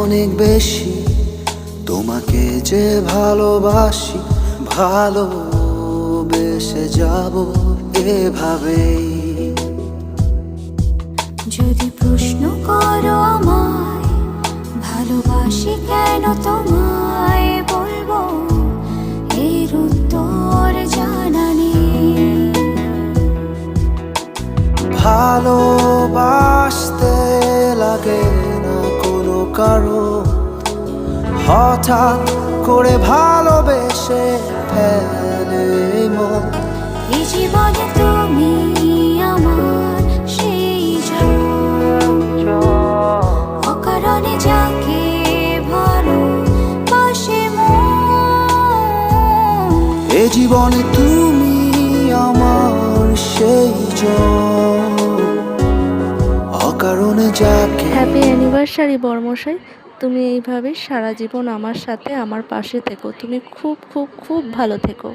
অনেক বেশি, তোমাকে যে ভালোবাসি, ভালোবেসে যাব এভাবেই। যদি প্রশ্ন করো আমায় ভালোবাসি কেন তোমায়, বলবো এর উত্তর জানা নেই। ভালোবাসতে লাগে না কোনো কারো, হঠাৎ করে ভালোবেসে ফেলে মন। এই জীবনে তুমি আমার সেই অকারণে যাকে ভালোবাসে মন। এ জীবনে তুমি আমার সেই অকারণে যাকে। হ্যাপি অ্যানিভার্সারি বর্মশাই, তুমি এইভাবে সারা জীবন আমার সাথে আমার পাশে থেকো। তুমি খুব খুব খুব ভালো থেকো।